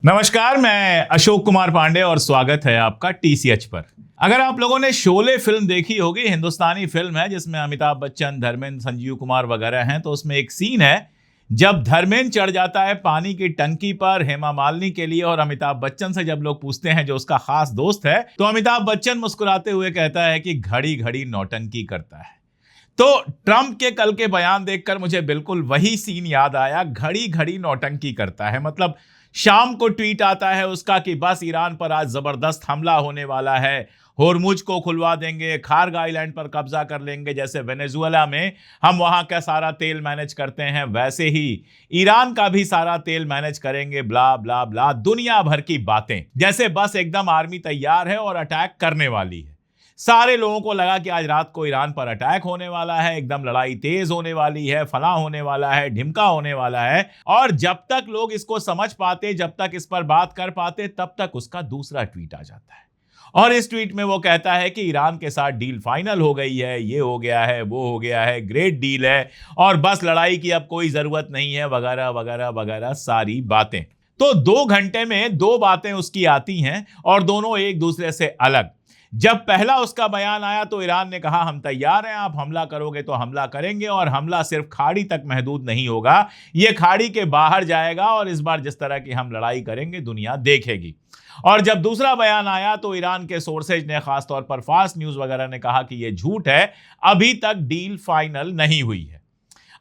नमस्कार, मैं अशोक कुमार पांडे और स्वागत है आपका टीसीएच पर। अगर आप लोगों ने शोले फिल्म देखी होगी, हिंदुस्तानी फिल्म है जिसमें अमिताभ बच्चन, धर्मेंद्र, संजीव कुमार वगैरह हैं, तो उसमें एक सीन है जब धर्मेंद्र चढ़ जाता है पानी की टंकी पर हेमा मालिनी के लिए और अमिताभ बच्चन से जब लोग पूछते हैं जो उसका खास दोस्त है, तो अमिताभ बच्चन मुस्कुराते हुए कहता है कि घड़ी घड़ी नौटंकी करता है। तो ट्रंप के कल के बयान देखकर मुझे बिल्कुल वही सीन याद आया, घड़ी घड़ी नौटंकी करता है। मतलब शाम को ट्वीट आता है उसका कि बस ईरान पर आज जबरदस्त हमला होने वाला है, होर्मुज को खुलवा देंगे, खार्ग आइलैंड पर कब्जा कर लेंगे, जैसे वेनेजुएला में हम वहां का सारा तेल मैनेज करते हैं वैसे ही ईरान का भी सारा तेल मैनेज करेंगे, ब्ला ब्ला ब्ला, दुनिया भर की बातें, जैसे बस एकदम आर्मी तैयार है और अटैक करने वाली है। सारे लोगों को लगा कि आज रात को ईरान पर अटैक होने वाला है, एकदम लड़ाई तेज होने वाली है, फला होने वाला है, ढिमका होने वाला है। और जब तक लोग इसको समझ पाते, जब तक इस पर बात कर पाते, तब तक उसका दूसरा ट्वीट आ जाता है और इस ट्वीट में वो कहता है कि ईरान के साथ डील फाइनल हो गई है, ये हो गया है, वो हो गया है, ग्रेट डील है और बस लड़ाई की अब कोई जरूरत नहीं है, वगैरह वगैरह वगैरह सारी बातें। तो 2 घंटे में 2 बातें उसकी आती हैं और दोनों एक दूसरे से अलग। जब पहला उसका बयान आया तो ईरान ने कहा हम तैयार हैं, आप हमला करोगे तो हमला करेंगे और हमला सिर्फ खाड़ी तक महदूद नहीं होगा, ये खाड़ी के बाहर जाएगा और इस बार जिस तरह की हम लड़ाई करेंगे दुनिया देखेगी। और जब दूसरा बयान आया तो ईरान के सोर्सेज ने, खासतौर पर फास्ट न्यूज वगैरह ने कहा कि यह झूठ है, अभी तक डील फाइनल नहीं हुई है।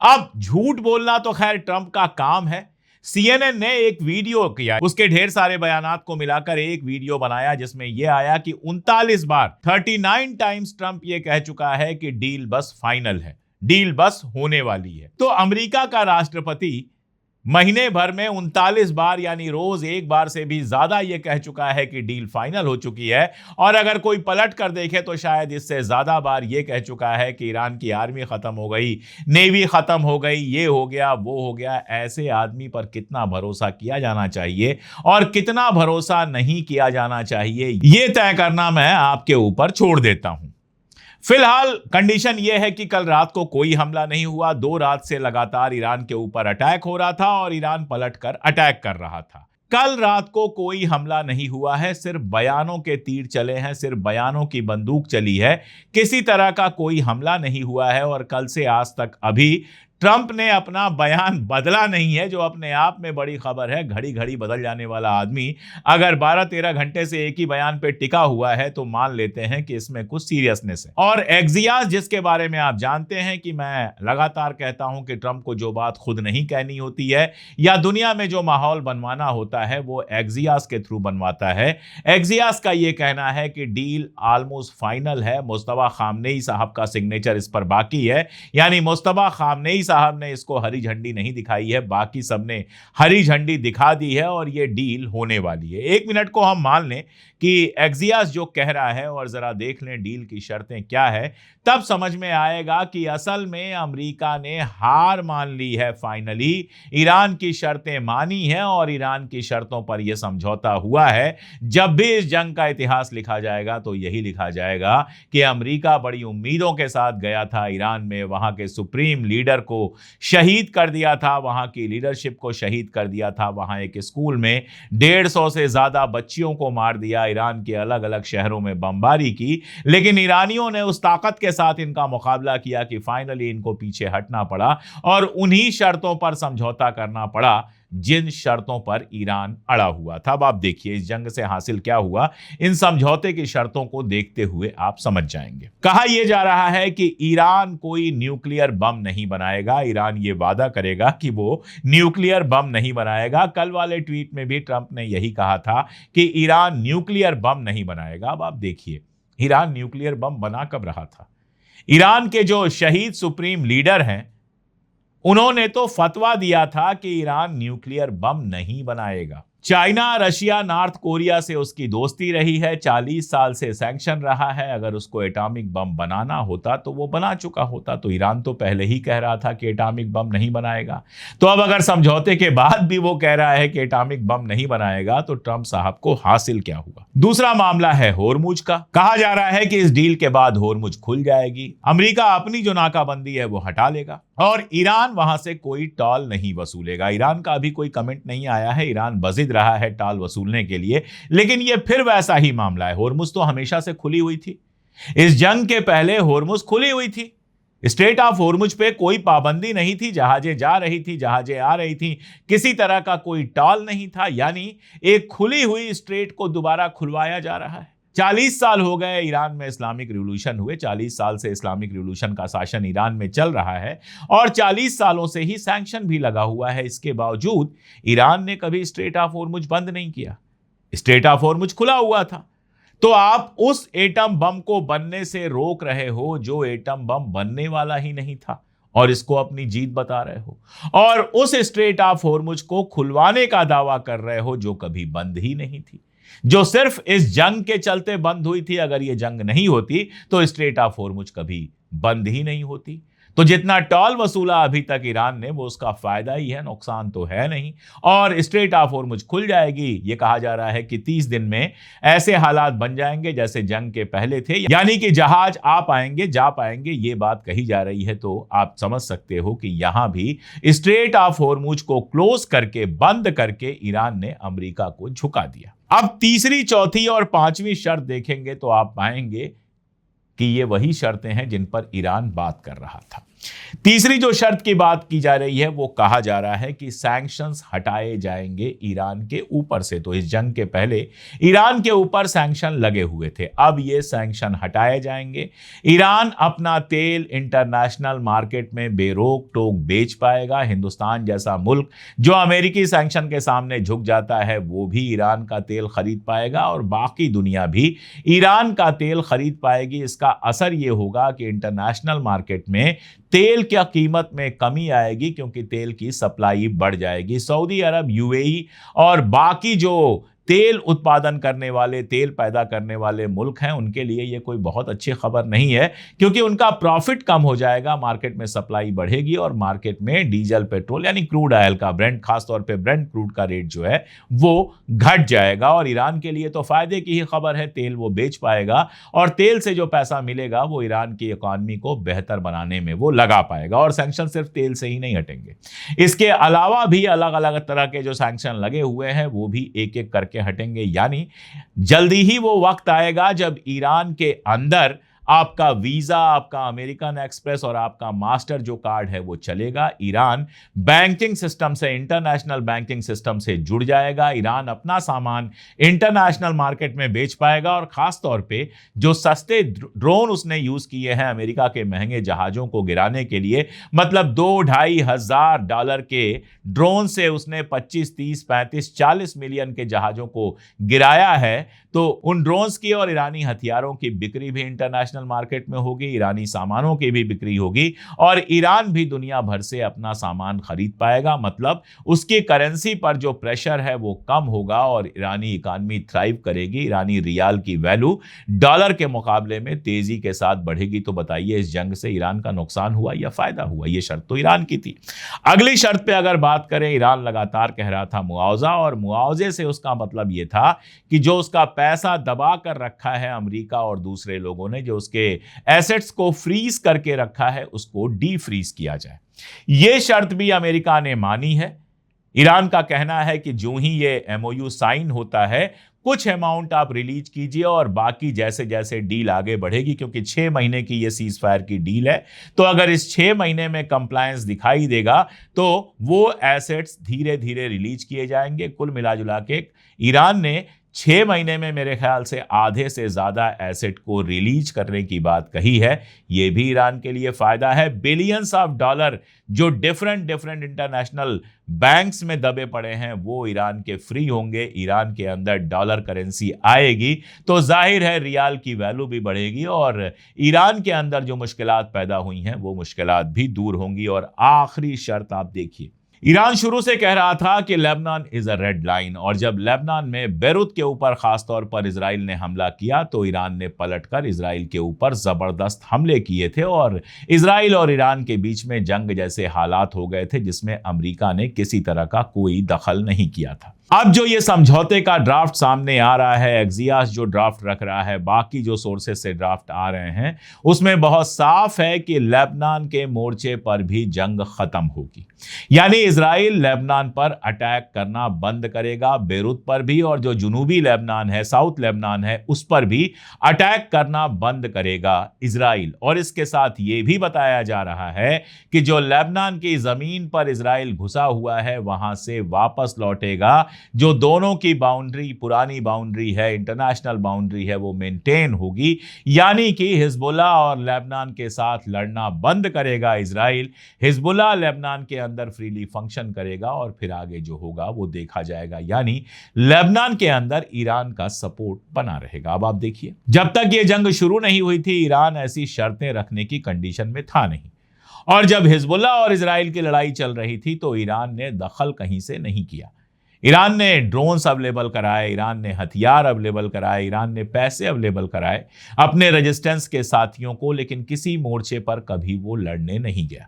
अब झूठ बोलना तो खैर ट्रंप का काम है। सीएनएन ने एक वीडियो किया, उसके ढेर सारे बयानात को मिलाकर एक वीडियो बनाया जिसमें यह आया कि 39 बार 39 टाइम्स ट्रंप यह कह चुका है कि डील बस फाइनल है, डील बस होने वाली है। तो अमेरिका का राष्ट्रपति महीने भर में 39 बार, यानी रोज एक बार से भी ज्यादा यह कह चुका है कि डील फाइनल हो चुकी है। और अगर कोई पलट कर देखे तो शायद इससे ज्यादा बार यह कह चुका है कि ईरान की आर्मी खत्म हो गई, नेवी खत्म हो गई, ये हो गया, वो हो गया। ऐसे आदमी पर कितना भरोसा किया जाना चाहिए और कितना भरोसा नहीं किया जाना चाहिए, यह तय करना मैं आपके ऊपर छोड़ देता हूं। फिलहाल कंडीशन यह है कि कल रात को कोई हमला नहीं हुआ। 2 रात से लगातार ईरान के ऊपर अटैक हो रहा था और ईरान पलटकर अटैक कर रहा था। कल रात को कोई हमला नहीं हुआ है, सिर्फ बयानों के तीर चले हैं, सिर्फ बयानों की बंदूक चली है, किसी तरह का कोई हमला नहीं हुआ है। और कल से आज तक अभी ट्रंप ने अपना बयान बदला नहीं है, जो अपने आप में बड़ी खबर है। घड़ी घड़ी बदल जाने वाला आदमी अगर 12-13 घंटे से एक ही बयान पे टिका हुआ है तो मान लेते हैं कि इसमें कुछ सीरियसनेस है। और एक्सियास, जिसके बारे में आप जानते हैं कि मैं लगातार कहता हूं कि ट्रंप को जो बात खुद नहीं कहनी होती है या दुनिया में जो माहौल बनवाना होता है वो एक्सियास के थ्रू बनवाता है। एक्सियास का ये कहना है कि डील ऑलमोस्ट फाइनल है, मुस्तफा खामनेई साहब का सिग्नेचर इस पर बाकी है, यानी मुस्तफा खामनेई साहब ने इसको हरी झंडी नहीं दिखाई है, बाकी सबने हरी झंडी दिखा दी है और ये डील होने वाली है। 1 मिनट को हम मान लें कि एक्सियास जो कह रहा है और जरा देख लें डील की शर्तें क्या है, तब समझ में आएगा कि असल में अमेरिका ने हार मान ली है। फाइनली ईरान की शर्तें मानी हैं और ईरान की शर्तों पर यह समझौता हुआ है। जब भी इस जंग का इतिहास लिखा जाएगा तो यही लिखा जाएगा कि अमेरिका बड़ी उम्मीदों के साथ गया था ईरान में, वहां के सुप्रीम लीडर को शहीद कर दिया था, वहां की लीडरशिप को शहीद कर दिया था, वहां एक स्कूल में 150 से ज्यादा बच्चियों को मार दिया, ईरान के अलग अलग शहरों में बमबारी की। लेकिन ईरानियों ने उस ताकत के साथ इनका मुकाबला किया कि फाइनली इनको पीछे हटना पड़ा और उन्हीं शर्तों पर समझौता करना पड़ा जिन शर्तों पर ईरान अड़ा हुआ था। अब आप देखिए इस जंग से हासिल क्या हुआ, इन समझौते की शर्तों को देखते हुए आप समझ जाएंगे। कहा यह जा रहा है कि ईरान कोई न्यूक्लियर बम नहीं बनाएगा, ईरान ये वादा करेगा कि वो न्यूक्लियर बम नहीं बनाएगा। कल वाले ट्वीट में भी ट्रंप ने यही कहा था कि ईरान न्यूक्लियर बम नहीं बनाएगा। अब आप देखिए ईरान न्यूक्लियर बम बना कब रहा था? ईरान के जो शहीद सुप्रीम लीडर हैं उन्होंने तो फतवा दिया था कि ईरान न्यूक्लियर बम नहीं बनाएगा। चाइना, रशिया, नॉर्थ कोरिया से उसकी दोस्ती रही है, 40 साल से सैंक्शन रहा है। अगर उसको एटॉमिक बम बनाना होता तो वो बना चुका होता। तो ईरान तो पहले ही कह रहा था कि एटॉमिक बम नहीं बनाएगा। तो अब अगर समझौते के बाद भी वो कह रहा है कि एटॉमिक बम नहीं बनाएगा तो ट्रंप साहब को हासिल क्या हुआ? दूसरा मामला है होर्मुज का। कहा जा रहा है कि इस डील के बाद होर्मुज खुल जाएगी, अमेरिका अपनी जो नाकाबंदी है वो हटा लेगा और ईरान वहां से कोई टॉल नहीं वसूलेगा। ईरान का अभी कोई कमेंट नहीं आया है, ईरान बजिद प्रसिद्ध रहा है टाल वसूलने के लिए, लेकिन यह फिर वैसा ही मामला है। होर्मुज तो हमेशा से खुली हुई थी। इस जंग के पहले होर्मुज खुली हुई थी। स्ट्रेट ऑफ होर्मुज पे कोई पाबंदी नहीं थी, जहाजें जा रही थी, जहाजें आ रही थी, किसी तरह का कोई टॉल नहीं था। यानी एक खुली हुई स्ट्रेट को दोबारा खुलवाया जा रहा है। 40 साल हो गए ईरान में इस्लामिक रिवॉल्यूशन हुए, 40 साल से इस्लामिक रिवॉल्यूशन का शासन ईरान में चल रहा है और 40 सालों से ही सैंक्शन भी लगा हुआ है। इसके बावजूद ईरान ने कभी स्ट्रेट ऑफ होर्मुज बंद नहीं किया। स्ट्रेट ऑफ होर्मुज खुला हुआ था। तो आप उस एटम बम को बनने से रोक रहे हो जो एटम बम बनने वाला ही नहीं था, और इसको अपनी जीत बता रहे हो, और उस स्ट्रेट ऑफ होर्मुज को खुलवाने का दावा कर रहे हो जो कभी बंद ही नहीं थी, जो सिर्फ इस जंग के चलते बंद हुई थी। अगर यह जंग नहीं होती तो स्ट्रेट ऑफ होर्मुज कभी बंद ही नहीं होती। तो जितना टॉल वसूला अभी तक ईरान ने, वो उसका फायदा ही है, नुकसान तो है नहीं। और स्ट्रेट ऑफ होर्मुज खुल जाएगी। ये कहा जा रहा है कि 30 दिन में ऐसे हालात बन जाएंगे जैसे जंग के पहले थे, यानी कि जहाज आ पाएंगे, जा पाएंगे। ये बात कही जा रही है। तो आप समझ सकते हो कि यहां भी स्ट्रेट ऑफ होर्मुज को क्लोज करके, बंद करके ईरान ने अमेरिका को झुका दिया। अब तीसरी, चौथी और पांचवी शर्त देखेंगे तो आप पाएंगे कि ये वही शर्तें हैं जिन पर ईरान बात कर रहा था। तीसरी जो शर्त की बात की जा रही है, वो कहा जा रहा है कि सैंक्शंस हटाए जाएंगे ईरान के ऊपर से। तो इस जंग के पहले ईरान के ऊपर सैंक्शन लगे हुए थे, अब ये सैंक्शन हटाए जाएंगे। ईरान अपना तेल इंटरनेशनल मार्केट में बेरोक टोक बेच पाएगा। हिंदुस्तान जैसा मुल्क जो अमेरिकी सैंक्शन के सामने झुक जाता है, वो भी ईरान का तेल खरीद पाएगा और बाकी दुनिया भी ईरान का तेल खरीद पाएगी। इसका असर ये होगा कि इंटरनेशनल मार्केट में तेल की कीमत में कमी आएगी, क्योंकि तेल की सप्लाई बढ़ जाएगी। सऊदी अरब, यूएई और बाकी जो तेल उत्पादन करने वाले, तेल पैदा करने वाले मुल्क हैं, उनके लिए ये कोई बहुत अच्छी खबर नहीं है, क्योंकि उनका प्रॉफिट कम हो जाएगा, मार्केट में सप्लाई बढ़ेगी और मार्केट में डीजल, पेट्रोल यानी क्रूड ऑयल का, ब्रेंट, खासतौर पे ब्रेंट क्रूड का रेट जो है वो घट जाएगा। और ईरान के लिए तो फायदे की ही खबर है, तेल वो बेच पाएगा और तेल से जो पैसा मिलेगा वो ईरान की इकॉनमी को बेहतर बनाने में वो लगा पाएगा। और सैंक्शन सिर्फ तेल से ही नहीं हटेंगे, इसके अलावा भी अलग अलग तरह के जो सैंक्शन लगे हुए हैं वो भी एक एक करके हटेंगे। यानी जल्दी ही वो वक्त आएगा जब ईरान के अंदर आपका वीजा, आपका अमेरिकन एक्सप्रेस और आपका मास्टर जो कार्ड है वो चलेगा। ईरान बैंकिंग सिस्टम से, इंटरनेशनल बैंकिंग सिस्टम से जुड़ जाएगा। ईरान अपना सामान इंटरनेशनल मार्केट में बेच पाएगा और खास तौर पे जो सस्ते ड्रोन उसने यूज किए हैं अमेरिका के महंगे जहाजों को गिराने के लिए, मतलब $2,500 के ड्रोन से उसने 25, 30, 35, 40 मिलियन के जहाजों को गिराया है। तो उन ड्रोन्स की और ईरानी हथियारों की बिक्री भी इंटरनेशनल मार्केट में होगी, ईरानी सामानों की भी बिक्री होगी और ईरान भी दुनिया भर से अपना सामान खरीद पाएगा। मतलब उसकी करेंसी पर जो प्रेशर है वो कम होगा और ईरानी इकॉनमी थ्राइव करेगी। ईरानी रियाल की वैल्यू डॉलर के मुकाबले में तेजी के साथ बढ़ेगी। तो बताइए, इस जंग से ईरान का नुकसान हुआ या फायदा हुआ? ये शर्त तो ईरान की थी। अगली शर्त पे अगर बात करें, ईरान लगातार कह रहा था मुआवजा, और मुआवजे से उसका मतलब ये था कि जो उसका पैसा दबा कर रखा है अमेरिका और दूसरे लोगों ने, जो उसके एसेट्स को फ्रीज करके रखा है, उसको डी फ्रीज किया जाए। यह शर्त भी अमेरिका ने मानी है। ईरान का कहना है कि जो ही ये एमओयू साइन होता है, कुछ अमाउंट आप रिलीज कीजिए और बाकी जैसे जैसे डील आगे बढ़ेगी, क्योंकि 6 महीने की ये सीज फायर की डील है, तो अगर इस 6 महीने में कंप्लायंस दिखाई देगा तो वो एसेट्स धीरे धीरे रिलीज किए जाएंगे। कुल मिलाजुला के ईरान ने 6 महीने में मेरे ख्याल से आधे से ज्यादा एसेट को रिलीज करने की बात कही है। यह भी ईरान के लिए फायदा है। बिलियंस ऑफ डॉलर जो डिफरेंट इंटरनेशनल बैंक्स में दबे पड़े हैं वो ईरान के फ्री होंगे। ईरान के अंदर डॉलर करेंसी आएगी तो जाहिर है रियाल की वैल्यू भी बढ़ेगी और ईरान के अंदर जो मुश्किलात पैदा हुई हैं वो मुश्किलात भी दूर होंगी। और आखिरी शर्त आप देखिए, ईरान शुरू से कह रहा था कि Lebanon is a red line, और जब लेबनान में बेरूत के ऊपर खासतौर पर इजराइल ने हमला किया तो ईरान ने पलटकर इजराइल के ऊपर जबरदस्त हमले किए थे और इजराइल और ईरान के बीच में जंग जैसे हालात हो गए थे जिसमें अमेरिका ने किसी तरह का कोई दखल नहीं किया था। अब जो ये समझौते का ड्राफ्ट सामने आ रहा है, एक्सियास जो ड्राफ्ट रख रहा है, बाकी जो सोर्सेस से ड्राफ्ट आ रहे हैं, उसमें बहुत साफ है कि लेबनान के मोर्चे पर भी जंग खत्म होगी। यानी इजराइल लेबनान पर अटैक करना बंद करेगा, बेरूत पर भी, और जो जुनूबी लेबनान है, साउथ लेबनान है, उस पर भी अटैक करना बंद करेगा इजराइल। और इसके साथ ये भी बताया जा रहा है कि जो लेबनान की जमीन पर इजराइल घुसा हुआ है वहां से वापस लौटेगा। जो दोनों की बाउंड्री, पुरानी बाउंड्री है, इंटरनेशनल बाउंड्री है, वो मेंटेन होगी। यानी कि हिजबुल्लाह और लेबनान के साथ लड़ना बंद करेगा इजराइल। हिजबुल्लाह लेबनान के अंदर फ्रीली फंक्शन करेगा और फिर आगे जो होगा वो देखा जाएगा। यानी लेबनान के अंदर ईरान का सपोर्ट बना रहेगा। अब आप देखिए, जब तक ये जंग शुरू नहीं हुई थी ईरान ऐसी शर्तें रखने की कंडीशन में था नहीं, और जब हिजबुल्लाह और इजराइल की लड़ाई चल रही थी तो ईरान ने दखल कहीं से नहीं किया। ईरान ने ड्रोन्स अवेलेबल कराए, ईरान ने हथियार अवेलेबल कराए, ईरान ने पैसे अवेलेबल कराए अपने रेजिस्टेंस के साथियों को, लेकिन किसी मोर्चे पर कभी वो लड़ने नहीं गया।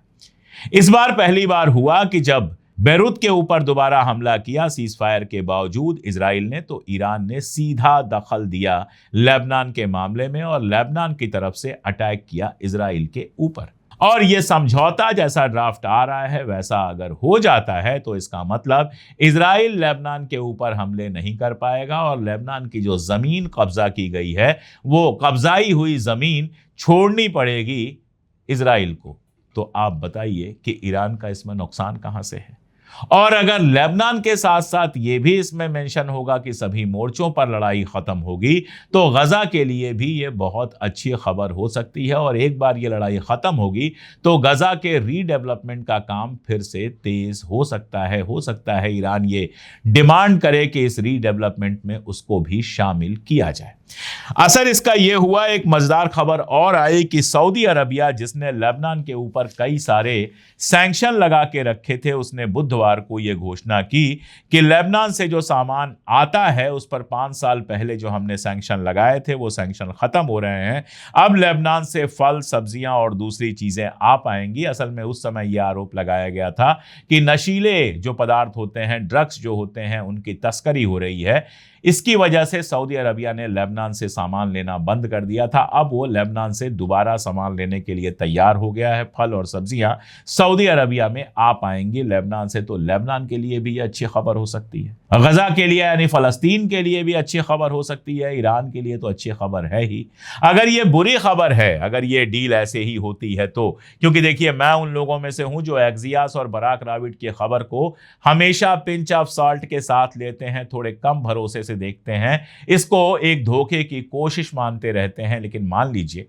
इस बार पहली बार हुआ कि जब बेरूत के ऊपर दोबारा हमला किया सीज फायर के बावजूद इजराइल ने, तो ईरान ने सीधा दखल दिया लेबनान के मामले में और लेबनान की तरफ से अटैक किया इजराइल के ऊपर। और यह समझौता जैसा ड्राफ्ट आ रहा है वैसा अगर हो जाता है तो इसका मतलब इजराइल लेबनान के ऊपर हमले नहीं कर पाएगा और लेबनान की जो जमीन कब्जा की गई है वो कब्जाई हुई जमीन छोड़नी पड़ेगी इजराइल को। तो आप बताइए कि ईरान का इसमें नुकसान कहां से है? और अगर लेबनान के साथ साथ ये भी इसमें मेंशन होगा कि सभी मोर्चों पर लड़ाई खत्म होगी तो गजा के लिए भी ये बहुत अच्छी खबर हो सकती है। और एक बार ये लड़ाई खत्म होगी तो गजा के रीडेवलपमेंट का काम फिर से तेज हो सकता है। ईरान ये डिमांड करे कि इस रीडेवलपमेंट में उसको भी शामिल किया जाए। असर इसका यह हुआ, एक मजेदार खबर और आई कि सऊदी अरबिया जिसने लेबनान के ऊपर कई सारे सैंक्शन लगा के रखे थे, उसने बुधवार को यह घोषणा की कि लेबनान से जो सामान आता है उस पर 5 साल पहले जो हमने सैंक्शन लगाए थे वो सैंक्शन खत्म हो रहे हैं। अब लेबनान से फल, सब्जियां और दूसरी चीजें आ पाएंगी। असल में उस समय यह आरोप लगाया गया था कि नशीले जो पदार्थ होते हैं, ड्रग्स जो होते हैं, उनकी तस्करी हो रही है। इसकी वजह से सऊदी अरबिया ने लेबनान से सामान लेना बंद कर दिया था। अब वो लेबनान से दोबारा सामान लेने के लिए तैयार हो गया है। फल और सब्जियां सऊदी अरबिया में आ पाएंगी लेबनान से, तो लेबनान के लिए भी अच्छी खबर हो सकती है। गजा के लिए यानी फलस्तीन के लिए भी अच्छी खबर हो सकती है। ईरान के लिए तो अच्छी खबर है ही। अगर ये बुरी खबर है, अगर ये डील ऐसे ही होती है तो, क्योंकि देखिए मैं उन लोगों में से हूं जो एक्सियास और बराक राविट की खबर को हमेशा पिंच ऑफ सॉल्ट के साथ लेते हैं, थोड़े कम भरोसे से देखते हैं, इसको एक धोखे की कोशिश मानते रहते हैं। लेकिन मान लीजिए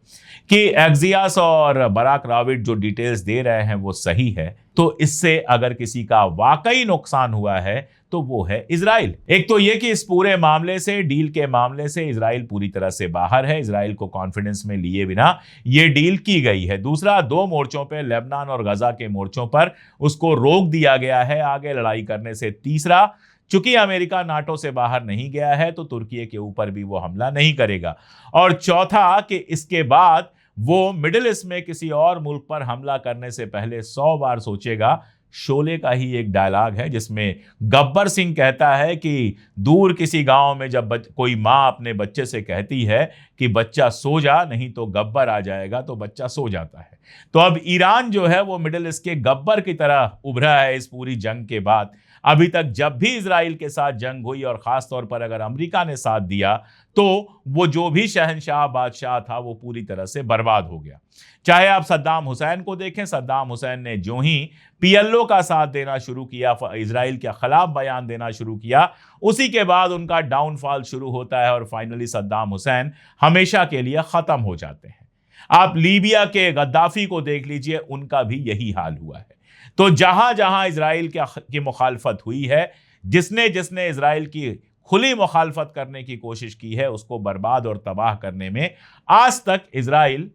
कि एक्सियास और बराक राविट जो डिटेल्स दे रहे हैं वो सही है, तो इससे अगर किसी का वाकई नुकसान हुआ है तो वो है इजराइल। एक तो ये कि इस पूरे मामले से, डील के मामले से इजराइल पूरी तरह से बाहर है। इजराइल को कॉन्फिडेंस में लिए बिना ये डील की गई है। दूसरा, 2 मोर्चों पे, लेबनान और गजा के मोर्चों पर उसको रोक दिया गया है आगे लड़ाई करने से। तीसरा, चूंकि अमेरिका नाटो से बाहर नहीं गया है तो तुर्की के ऊपर भी वो हमला नहीं करेगा। और चौथा कि इसके बाद वो मिडिल ईस्ट में किसी और मुल्क पर हमला करने से पहले 100 बार सोचेगा। शोले का ही एक डायलॉग है जिसमें गब्बर सिंह कहता है कि दूर किसी गांव में जब कोई माँ अपने बच्चे से कहती है कि बच्चा सो जा नहीं तो गब्बर आ जाएगा, तो बच्चा सो जाता है। तो अब ईरान जो है वो मिडिल ईस्ट के गब्बर की तरह उभरा है इस पूरी जंग के बाद। अभी तक जब भी इजराइल के साथ जंग हुई और खास तौर पर अगर अमेरिका ने साथ दिया तो वो जो भी शहंशाह बादशाह था वो पूरी तरह से बर्बाद हो गया। चाहे आप सद्दाम हुसैन को देखें, सद्दाम हुसैन ने जो ही पीएलओ का साथ देना शुरू किया, इजराइल के खिलाफ बयान देना शुरू किया, उसी के बाद उनका डाउनफॉल शुरू होता है और फाइनली सद्दाम हुसैन हमेशा के लिए खत्म हो जाते हैं। आप लीबिया के गद्दाफी को देख लीजिए, उनका भी यही हाल हुआ है। तो जहां जहां इजराइल की मुखालफत हुई है, जिसने जिसने इजराइल की खुली मुखालफत करने की कोशिश की है, उसको बर्बाद और तबाह करने में आज तक इजराइल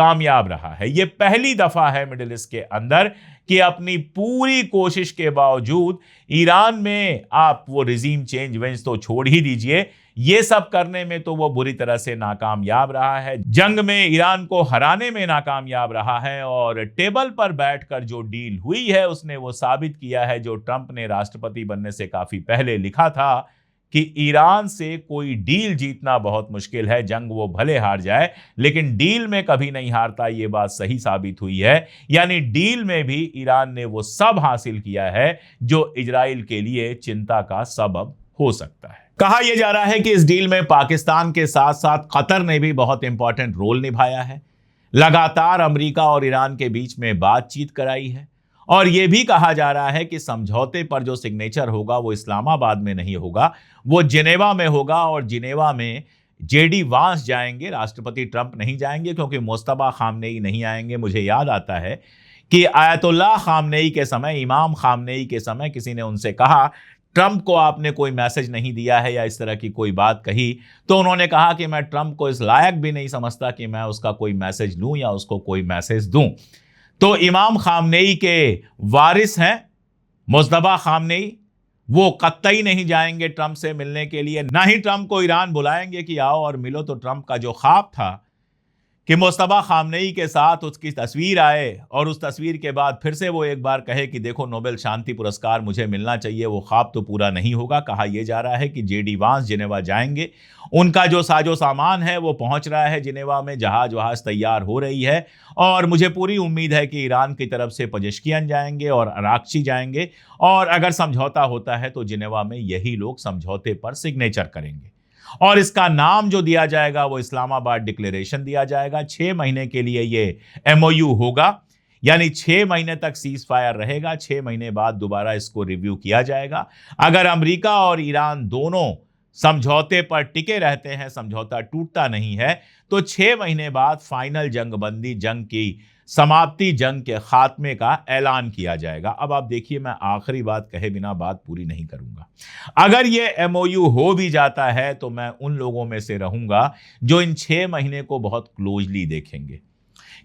कामयाब रहा है। यह पहली दफा है मिडिल ईस्ट के अंदर कि अपनी पूरी कोशिश के बावजूद ईरान में आप वो रिजीम चेंज वेंज तो छोड़ ही दीजिए, ये सब करने में तो वो बुरी तरह से नाकामयाब रहा है, जंग में ईरान को हराने में नाकामयाब रहा है। और टेबल पर बैठकर जो डील हुई है उसने वो साबित किया है जो ट्रंप ने राष्ट्रपति बनने से काफी पहले लिखा था कि ईरान से कोई डील जीतना बहुत मुश्किल है, जंग वो भले हार जाए लेकिन डील में कभी नहीं हारता। ये बात सही साबित हुई है, यानी डील में भी ईरान ने वो सब हासिल किया है जो इजराइल के लिए चिंता का सबब हो सकता है। कहा यह जा रहा है कि इस डील में पाकिस्तान के साथ साथ कतर ने भी बहुत इंपॉर्टेंट रोल निभाया है, लगातार अमेरिका और ईरान के बीच में बातचीत कराई है। और यह भी कहा जा रहा है कि समझौते पर जो सिग्नेचर होगा वो इस्लामाबाद में नहीं होगा, वो जिनेवा में होगा। और जिनेवा में जेडी वांस जाएंगे, राष्ट्रपति ट्रंप नहीं जाएंगे क्योंकि मुस्तफा खामनेई नहीं आएंगे। मुझे याद आता है कि आयतुल्लाह खामनेई के समय, इमाम खामनेई के समय किसी ने उनसे कहा ट्रंप को आपने कोई मैसेज नहीं दिया है या इस तरह की कोई बात कही, तो उन्होंने कहा कि मैं ट्रंप को इस लायक भी नहीं समझता कि मैं उसका कोई मैसेज लूं या उसको कोई मैसेज दूं। तो इमाम खामनेई के वारिस हैं मुस्तफा खामनेई, वो कतई नहीं जाएंगे ट्रंप से मिलने के लिए, ना ही ट्रंप को ईरान बुलाएंगे कि आओ और मिलो। तो ट्रंप का जो ख्वाब था कि मुस्तफा खामनेई के साथ उसकी तस्वीर आए और उस तस्वीर के बाद फिर से वो एक बार कहे कि देखो नोबेल शांति पुरस्कार मुझे मिलना चाहिए, वो ख्वाब तो पूरा नहीं होगा। कहा यह जा रहा है कि जेडी वांस जिनेवा जाएंगे, उनका जो साजो सामान है वो पहुंच रहा है जिनेवा में, जहाज तैयार हो रही है। और मुझे पूरी उम्मीद है कि ईरान की तरफ से पेजेश्कियान जाएंगे और अराक्ची जाएंगे, और अगर समझौता होता है तो जिनेवा में यही लोग समझौते पर सिग्नेचर करेंगे। और इसका नाम जो दिया जाएगा वो इस्लामाबाद डिक्लेरेशन दिया जाएगा। 6 महीने के लिए ये एमओयू होगा, यानी 6 महीने तक सीज फायर रहेगा। 6 महीने बाद दोबारा इसको रिव्यू किया जाएगा। अगर अमेरिका और ईरान दोनों समझौते पर टिके रहते हैं, समझौता टूटता नहीं है, तो 6 महीने बाद फाइनल जंगबंदी, जंग की समाप्ति, जंग के खात्मे का ऐलान किया जाएगा। अब आप देखिए, मैं आखिरी बात कहे बिना बात पूरी नहीं करूंगा। अगर ये एमओयू हो भी जाता है तो मैं उन लोगों में से रहूंगा जो इन 6 महीने को बहुत क्लोजली देखेंगे,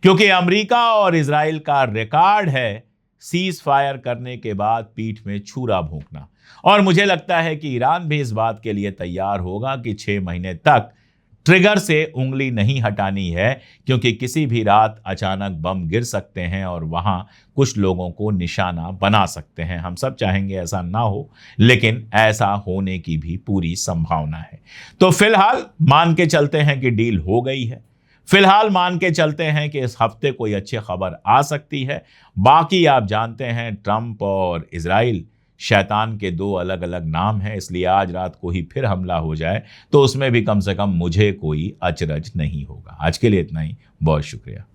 क्योंकि अमेरिका और इजराइल का रिकॉर्ड है सीज फायर करने के बाद पीठ में छुरा भोंकना। और मुझे लगता है कि ईरान भी इस बात के लिए तैयार होगा कि 6 महीने तक ट्रिगर से उंगली नहीं हटानी है, क्योंकि किसी भी रात अचानक बम गिर सकते हैं और वहां कुछ लोगों को निशाना बना सकते हैं। हम सब चाहेंगे ऐसा ना हो, लेकिन ऐसा होने की भी पूरी संभावना है। तो फिलहाल मान के चलते हैं कि डील हो गई है, फिलहाल मान के चलते हैं कि इस हफ्ते कोई अच्छी खबर आ सकती है। बाकी आप जानते हैं ट्रंप और इजराइल शैतान के 2 अलग अलग नाम हैं, इसलिए आज रात को ही फिर हमला हो जाए तो उसमें भी कम से कम मुझे कोई अचरज नहीं होगा। आज के लिए इतना ही, बहुत शुक्रिया।